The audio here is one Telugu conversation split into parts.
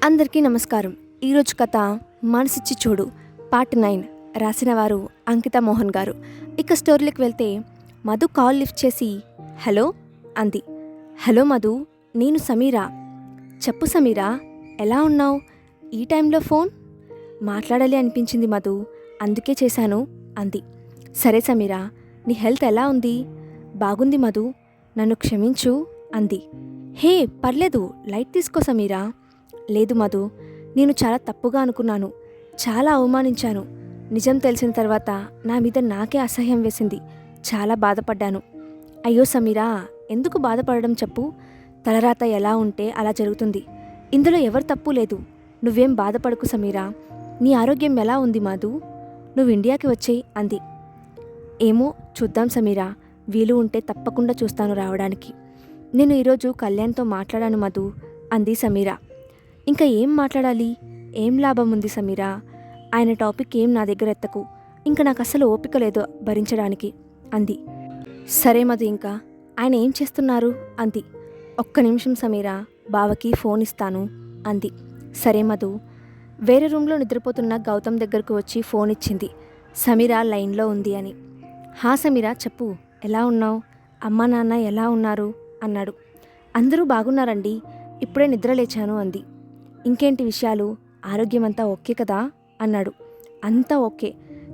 అందరికీ నమస్కారం. ఈరోజు కథ మనసిచ్చి చూడు పార్ట్ 9 రాసిన వారు అంకిత మోహన్ గారు. ఇక స్టోరీలోకి వెళ్తే మధు కాల్ లిఫ్ట్ చేసి హలో అంది. హలో మధు, నేను సమీరా. చెప్పు సమీరా, ఎలా ఉన్నావు? ఈ టైంలో ఫోన్? మాట్లాడాలి అనిపించింది మధు, అందుకే చేశాను అంది. సరే సమీరా, నీ హెల్త్ ఎలా ఉంది? బాగుంది మధు, నన్ను క్షమించు అంది. హే పర్లేదు, లైట్ తీసుకో సమీరా. లేదు మధు, నేను చాలా తప్పుగా అనుకున్నాను, చాలా అవమానించాను. నిజం తెలిసిన తర్వాత నా మీద నాకే అసహ్యం వేసింది, చాలా బాధపడ్డాను. అయ్యో సమీరా, ఎందుకు బాధపడడం చెప్పు? తలరాత ఎలా ఉంటే అలా జరుగుతుంది. ఇందులో ఎవరు తప్పు లేదు. నువ్వేం బాధపడకు సమీరా. నీ ఆరోగ్యం ఎలా ఉంది మధు? నువ్వు ఇండియాకి వచ్చేయి అంది. ఏమో చూద్దాం సమీరా, వీలు ఉంటే తప్పకుండా చూస్తాను రావడానికి. నేను ఈరోజు కళ్యాణ్తో మాట్లాడాను మధు అంది సమీరా. ఇంకా ఏం మాట్లాడాలి? ఏం లాభం ఉంది సమీరా? ఆయన టాపిక్ ఏం నా దగ్గర ఎత్తకు, ఇంకా నాకు అసలు ఓపిక లేదు భరించడానికి అంది. సరే మధు, ఇంకా ఆయన ఏం చేస్తున్నారు అంది. ఒక్క నిమిషం సమీరా, బావకి ఫోన్ ఇస్తాను అంది. సరే మధు. వేరే రూమ్లో నిద్రపోతున్న గౌతమ్ దగ్గరకు వచ్చి ఫోన్ ఇచ్చింది. సమీరా లైన్లో ఉంది అని. హా సమీరా, చెప్పు, ఎలా ఉన్నావు? అమ్మా నాన్న ఎలా ఉన్నారు అన్నాడు. అందరూ బాగున్నారండి, ఇప్పుడే నిద్ర లేచాను అంది. ఇంకేంటి విషయాలు? ఆరోగ్యం అంతా ఓకే కదా అన్నాడు. అంతా ఓకే,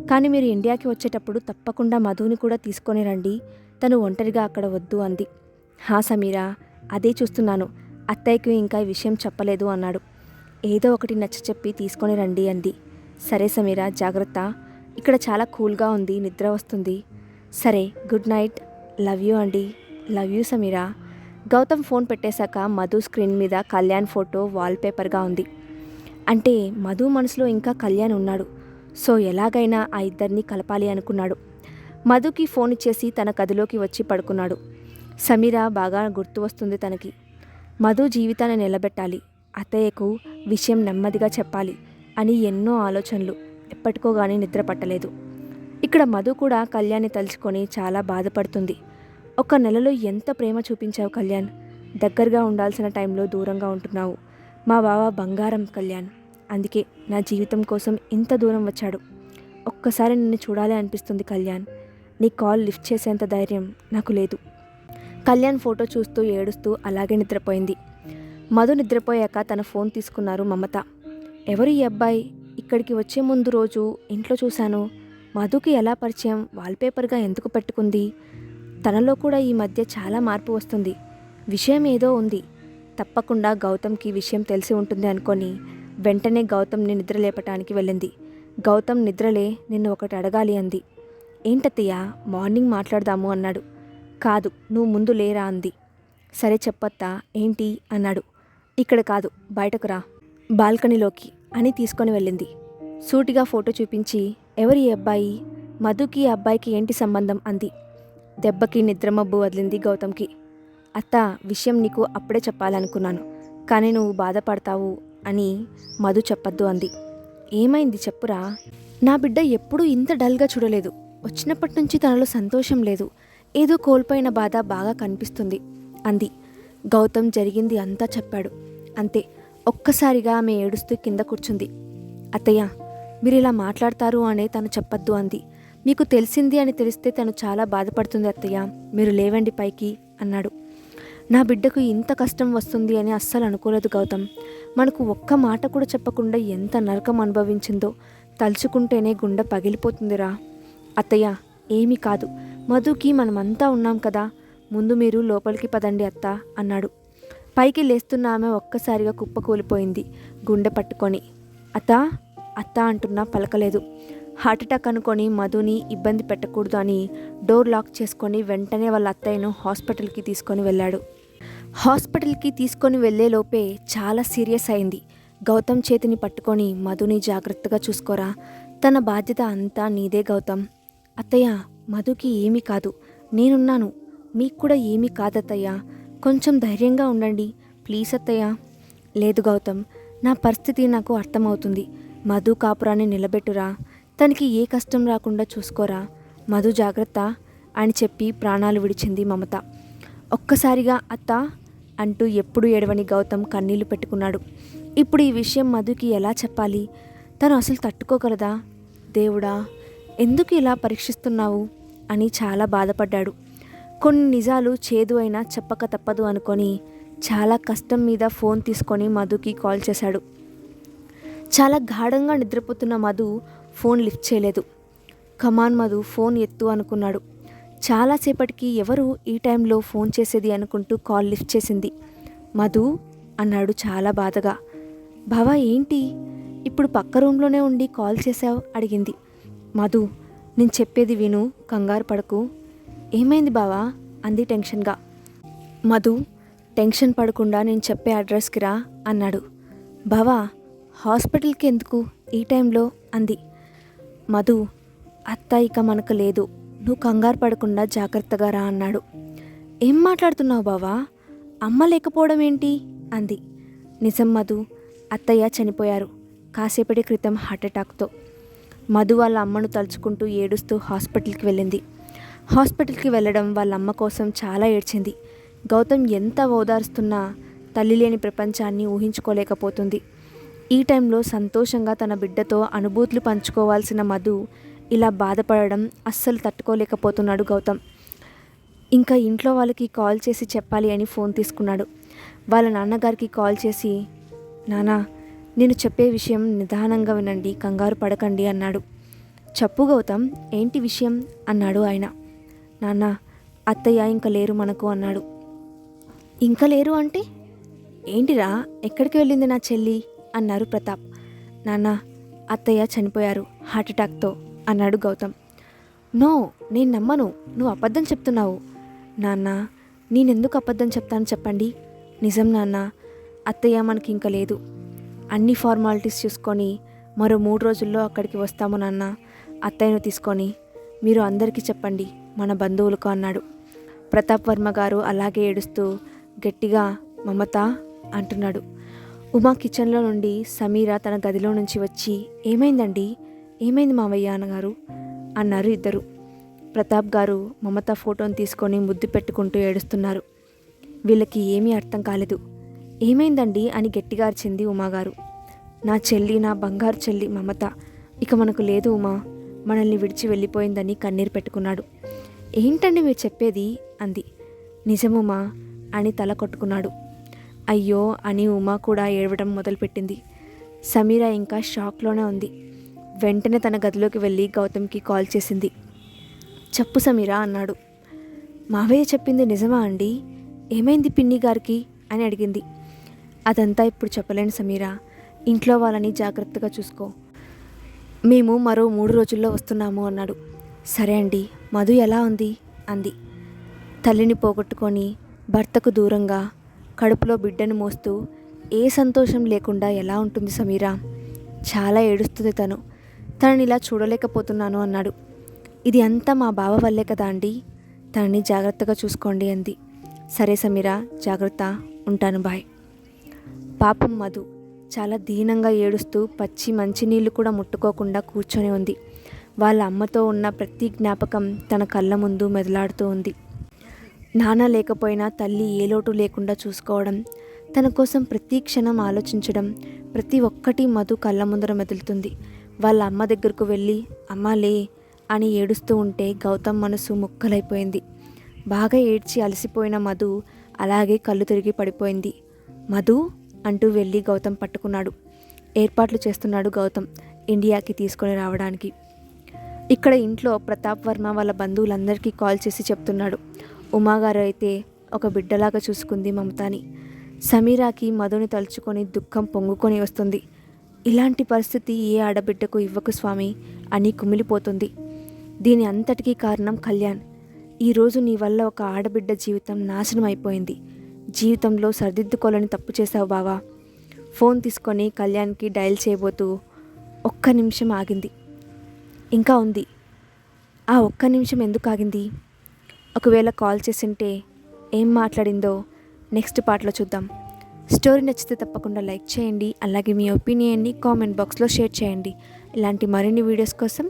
కానీ మీరు ఇండియాకి వచ్చేటప్పుడు తప్పకుండా మధుని కూడా తీసుకొని రండి, తను ఒంటరిగా అక్కడ వద్దు అంది. హా సమీరా, అదే చూస్తున్నాను, అత్తయ్యకు ఇంకా ఈ విషయం చెప్పలేదు అన్నాడు. ఏదో ఒకటి నచ్చ చెప్పి తీసుకొని రండి అంది. సరే సమీరా, జాగ్రత్త, ఇక్కడ చాలా కూల్గా ఉంది, నిద్ర వస్తుంది. సరే, గుడ్ నైట్, లవ్ యూ అండి. Love you Sameera. Gautam phone పెట్టేశాక మధు స్క్రీన్ మీద కళ్యాణ్ ఫోటో వాల్పేపర్గా ఉంది. అంటే మధు మనసులో ఇంకా కళ్యాణ్ ఉన్నాడు. సో ఎలాగైనా ఆ ఇద్దరిని కలపాలి అనుకున్నాడు. మధుకి ఫోన్ ఇచ్చేసి తన గదిలోకి వచ్చి పడుకున్నాడు. సమీరా బాగా గుర్తు వస్తుంది తనకి. మధు జీవితాన్ని నిలబెట్టాలి, అత్తయ్యకు విషయం నెమ్మదిగా చెప్పాలి అని ఎన్నో ఆలోచనలు. ఎప్పటికో కానీ నిద్ర పట్టలేదు. ఇక్కడ మధు కూడా కళ్యాణ్ని తలుచుకొని చాలా బాధపడుతుంది. ఒక నెలలో ఎంత ప్రేమ చూపించావు కళ్యాణ్, దగ్గరగా ఉండాల్సిన టైంలో దూరంగా ఉంటున్నావు. మా బావ బంగారం కళ్యాణ్, అందుకే నా జీవితం కోసం ఇంత దూరం వచ్చాడు. ఒక్కసారి నిన్ను చూడాలి అనిపిస్తుంది కళ్యాణ్. నీ కాల్ లిఫ్ట్ చేసేంత ధైర్యం నాకు లేదు. కళ్యాణ్ ఫోటో చూస్తూ ఏడుస్తూ అలాగే నిద్రపోయింది. మధు నిద్రపోయాక తన ఫోన్ తీసుకున్నారు మమత. ఎవరు ఈ అబ్బాయి? ఇక్కడికి వచ్చే ముందు రోజు ఇంట్లో చూశాను. మధుకి ఎలా పరిచయం? వాల్పేపర్గా ఎందుకు పెట్టుకుంది? తనలో కూడా ఈ మధ్య చాలా మార్పు వస్తుంది. విషయం ఏదో ఉంది. తప్పకుండా గౌతమ్కి విషయం తెలిసి ఉంటుంది అనుకొని వెంటనే గౌతమ్ని నిద్రలేపటానికి వెళ్ళింది. గౌతమ్ నిద్రలే, నిన్ను ఒకటి అడగాలి అంది. ఏంటత్తయ్య, మార్నింగ్ మాట్లాడదాము అన్నాడు. కాదు, నువ్వు ముందు లేరా అంది. సరే చెప్పత్తా, ఏంటి అన్నాడు. ఇక్కడ కాదు, బయటకు రా, బాల్కనీలోకి అని తీసుకొని వెళ్ళింది. సూటిగా ఫోటో చూపించి ఎవరి ఈ అబ్బాయి? మధుకి ఈ అబ్బాయికి ఏంటి సంబంధం అంది. దెబ్బకి నిద్రమబ్బు వదిలింది గౌతమ్కి. అత్త, విషయం నీకు అప్పుడే చెప్పాలనుకున్నాను, కానీ నువ్వు బాధపడతావు అని మధు చెప్పొద్దు అంది. ఏమైంది చెప్పురా? నా బిడ్డ ఎప్పుడూ ఇంత డల్గా చూడలేదు. వచ్చినప్పటి నుంచి తనలో సంతోషం లేదు. ఏదో కోల్పోయిన బాధ బాగా కనిపిస్తుంది అంది. గౌతమ్ జరిగింది అంతా చెప్పాడు. అంతే, ఒక్కసారిగా ఆమె ఏడుస్తూ కింద కూర్చుంది. అత్తయ్య, మీరు ఇలా మాట్లాడతారు అనే తను చెప్పొద్దు అంది. మీకు తెలిసింది అని తెలిస్తే తను చాలా బాధపడుతుంది అత్తయ్య, మీరు లేవండి పైకి అన్నాడు. నా బిడ్డకు ఇంత కష్టం వస్తుంది అని అస్సలు అనుకోలేదు గౌతమ్. మనకు ఒక్క మాట కూడా చెప్పకుండా ఎంత నరకం అనుభవించిందో తలుచుకుంటేనే గుండె పగిలిపోతుందిరా. అత్తయ్య, ఏమీ కాదు, మధుకి మనమంతా ఉన్నాం కదా, ముందు మీరు లోపలికి పదండి అత్త అన్నాడు. పైకి లేస్తున్న ఆమె ఒక్కసారిగా కుప్పకూలిపోయింది గుండె పట్టుకొని. అత్త అత్త అంటున్నా పలకలేదు. హార్ట్అటాక్ అనుకొని మధుని ఇబ్బంది పెట్టకూడదు అని డోర్ లాక్ చేసుకొని వెంటనే వాళ్ళ అత్తయ్యను హాస్పిటల్కి తీసుకొని వెళ్ళాడు. హాస్పిటల్కి తీసుకొని వెళ్ళేలోపే చాలా సీరియస్ అయింది. గౌతమ్ చేతిని పట్టుకొని మధుని జాగ్రత్తగా చూసుకోరా, తన బాధ్యత అంతా నీదే గౌతమ్. అత్తయ్య, మధుకి ఏమీ కాదు, నేనున్నాను, మీకు కూడా ఏమీ కాదత్తయ్య, కొంచెం ధైర్యంగా ఉండండి ప్లీజ్ అత్తయ్య. లేదు గౌతమ్, నా పరిస్థితి నాకు అర్థమవుతుంది. మధు కాపురాన్ని నిలబెట్టురా, తనకి ఏ కష్టం రాకుండా చూసుకోరా, మధు జాగ్రత్త అని చెప్పి ప్రాణాలు విడిచింది మమత. ఒక్కసారిగా అత్త అంటూ ఎప్పుడు ఏడవని గౌతమ్ కన్నీళ్లు పెట్టుకున్నాడు. ఇప్పుడు ఈ విషయం మధుకి ఎలా చెప్పాలి? తను అసలు తట్టుకోగలదా? దేవుడా, ఎందుకు ఇలా పరీక్షిస్తున్నావు అని చాలా బాధపడ్డాడు. కొన్ని నిజాలు చేదు అయినా చెప్పక తప్పదు అనుకొని చాలా కష్టం మీద ఫోన్ తీసుకొని మధుకి కాల్ చేశాడు. చాలా గాఢంగా నిద్రపోతున్న మధు ఫోన్ లిఫ్ట్ చేయలేదు. కమాన్ మధు, ఫోన్ ఎత్తు అనుకున్నాడు. చాలాసేపటికి ఎవరు ఈ టైంలో ఫోన్ చేసేది అనుకుంటూ కాల్ లిఫ్ట్ చేసింది. మధు అన్నాడు చాలా బాధగా. బావా ఏంటి ఇప్పుడు పక్క రూమ్లోనే ఉండి కాల్ చేశావు అడిగింది. మధు, నేను చెప్పేది విను, కంగారు పడకు. ఏమైంది బావా అంది టెన్షన్గా. మధు, టెన్షన్ పడకుండా నేను చెప్పే అడ్రస్కి రా అన్నాడు. బావా, హాస్పిటల్కి ఎందుకు ఈ టైంలో అంది. మధు, అత్త ఇక మనకు లేదు, నువ్వు కంగారు పడకుండా జాగ్రత్తగా రా అన్నాడు. ఏం మాట్లాడుతున్నావు బావా, అమ్మ లేకపోవడం ఏంటి అంది. నిజం మధు, అత్తయ్య చనిపోయారు కాసేపటి క్రితం హార్ట్అటాక్తో. మధు వాళ్ళ అమ్మను తలుచుకుంటూ ఏడుస్తూ హాస్పిటల్కి వెళ్ళింది. హాస్పిటల్కి వెళ్ళడం వాళ్ళ అమ్మ కోసం చాలా ఏడ్చింది. గౌతమ్ ఎంత ఓదారుస్తున్నా తల్లి లేని ప్రపంచాన్ని ఊహించుకోలేకపోతుంది. ఈ టైంలో సంతోషంగా తన బిడ్డతో అనుభూతులు పంచుకోవాల్సిన మధు ఇలా బాధపడడం అస్సలు తట్టుకోలేకపోతున్నాడు గౌతమ్. ఇంకా ఇంట్లో వాళ్ళకి కాల్ చేసి చెప్పాలి అని ఫోన్ తీసుకున్నాడు. వాళ్ళ నాన్నగారికి కాల్ చేసి, నానా, నేను చెప్పే విషయం నిదానంగా వినండి, కంగారు పడకండి అన్నాడు. చెప్పు గౌతమ్, ఏంటి విషయం అన్నాడు ఆయన. నాన్న, అత్తయ్య ఇంక లేరు మనకు అన్నాడు. ఇంకా లేరు అంటే ఏంటిరా, ఎక్కడికి వెళ్ళింది నా చెల్లి అన్నారు ప్రతాప్. నాన్న, అత్తయ్య చనిపోయారు హార్ట్అటాక్తో అన్నాడు గౌతమ్. నో, నేను నమ్మను, నువ్వు అబద్ధం చెప్తున్నావు. నాన్న, నేనెందుకు అబద్ధం చెప్తాను చెప్పండి. నిజం నాన్న, అత్తయ్య మనకి ఇంకా లేదు. అన్ని ఫార్మాలిటీస్ చూసుకొని మరో 3 రోజుల్లో అక్కడికి వస్తాము నాన్న, అత్తయ్యను తీసుకొని. మీరు అందరికీ చెప్పండి, మన బంధువులకు అన్నాడు. ప్రతాప్ వర్మ గారు అలాగే ఏడుస్తూ గట్టిగా మమత అంటున్నాడు. ఉమా కిచెన్లో నుండి సమీర తన గదిలో నుంచి వచ్చి, ఏమైందండి, ఏమైంది మావయ్య అన్నగారు అన్నారు ఇద్దరు. ప్రతాప్ గారు మమత ఫోటోని తీసుకొని ముద్దు పెట్టుకుంటూ ఏడుస్తున్నారు. వీళ్ళకి ఏమీ అర్థం కాలేదు. ఏమైందండి అని గట్టిగా అరిచింది ఉమాగారు. నా చెల్లి, నా బంగారు చెల్లి మమత ఇక మనకు లేదు ఉమా, మనల్ని విడిచి వెళ్ళిపోయిందని కన్నీరు పెట్టుకున్నాడు. ఏంటండి మీరు చెప్పేది అంది. నిజముమా అని తల కొట్టుకున్నాడు. అయ్యో అని ఉమా కూడా ఏడవడం మొదలుపెట్టింది. సమీర ఇంకా షాక్లోనే ఉంది. వెంటనే తన గదిలోకి వెళ్ళి గౌతమ్కి కాల్ చేసింది. చెప్పు సమీర అన్నాడు. మావయ్య చెప్పింది నిజమా అండి, ఏమైంది పిన్ని గారికి అని అడిగింది. అదంతా ఇప్పుడు చెప్పలేను సమీర, ఇంట్లో వాళ్ళని జాగ్రత్తగా చూసుకో, మేము మరో 3 రోజుల్లో వస్తున్నాము అన్నాడు. సరే అండి, మధు ఎలా ఉంది అంది. తల్లిని పోగొట్టుకొని భర్తకు దూరంగా కడుపులో బిడ్డను మోస్తూ ఏ సంతోషం లేకుండా ఎలా ఉంటుంది సమీర, చాలా ఏడుస్తుంది తనని ఇలా చూడలేకపోతున్నాను అన్నాడు. ఇది అంతా మా బావ వల్లే కదా అండి, తనని జాగ్రత్తగా చూసుకోండి అంది. సరే సమీర, జాగ్రత్త, ఉంటాను, బాయ్. పాపం మధు చాలా దీనంగా ఏడుస్తూ పచ్చి మంచినీళ్ళు కూడా ముట్టుకోకుండా కూర్చొని ఉంది. వాళ్ళ అమ్మతో ఉన్న ప్రతి జ్ఞాపకం తన కళ్ళ ముందు మెదలాడుతూ ఉంది. నాన్న లేకపోయినా తల్లి ఏ లోటు లేకుండా చూసుకోవడం, తన కోసం ప్రతి క్షణం ఆలోచించడం, ప్రతి ఒక్కటి మధు కళ్ళ ముందర మెదులుతుంది. వాళ్ళ అమ్మ దగ్గరకు వెళ్ళి అమ్మా లే అని ఏడుస్తూ ఉంటే గౌతమ్ మనసు ముక్కలైపోయింది. బాగా ఏడ్చి అలసిపోయిన మధు అలాగే కళ్ళు తిరిగి పడిపోయింది. మధు అంటూ వెళ్ళి గౌతమ్ పట్టుకున్నాడు. ఏర్పాట్లు చేస్తున్నాడు గౌతమ్ ఇండియాకి తీసుకొని రావడానికి. ఇక్కడ ఇంట్లో ప్రతాప్ వర్మ వాళ్ళ బంధువులందరికీ కాల్ చేసి చెప్తున్నాడు. ఉమాగారు అయితే ఒక బిడ్డలాగా చూసుకుంది మమతాని. సమీరాకి మధుని తలుచుకొని దుఃఖం పొంగుకొని వస్తుంది. ఇలాంటి పరిస్థితి ఏ ఆడబిడ్డకు ఇవ్వకు స్వామి అని కుమిలిపోతుంది. దీని అంతటికీ కారణం కళ్యాణ్. ఈరోజు నీ వల్ల ఒక ఆడబిడ్డ జీవితం నాశనం అయిపోయింది. జీవితంలో సరిదిద్దుకోవాలని తప్పు చేశావు బావా. ఫోన్ తీసుకొని కళ్యాణ్కి డయల్ చేయబోతూ ఒక్క నిమిషం ఆగింది. ఇంకా ఉంది. ఆ ఒక్క నిమిషం ఎందుకు ఆగింది? ఒకవేళ కాల్ చేసింటే ఏం మాట్లాడిందో నెక్స్ట్ పార్ట్లో చూద్దాం. స్టోరీ నచ్చితే తప్పకుండా లైక్ చేయండి. అలాగే మీ ఒపీనియన్ని కామెంట్ బాక్స్లో షేర్ చేయండి. ఇలాంటి మరిన్ని వీడియోస్ కోసం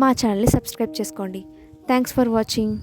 మా ఛానల్ని సబ్స్క్రైబ్ చేసుకోండి. Thanks for watching.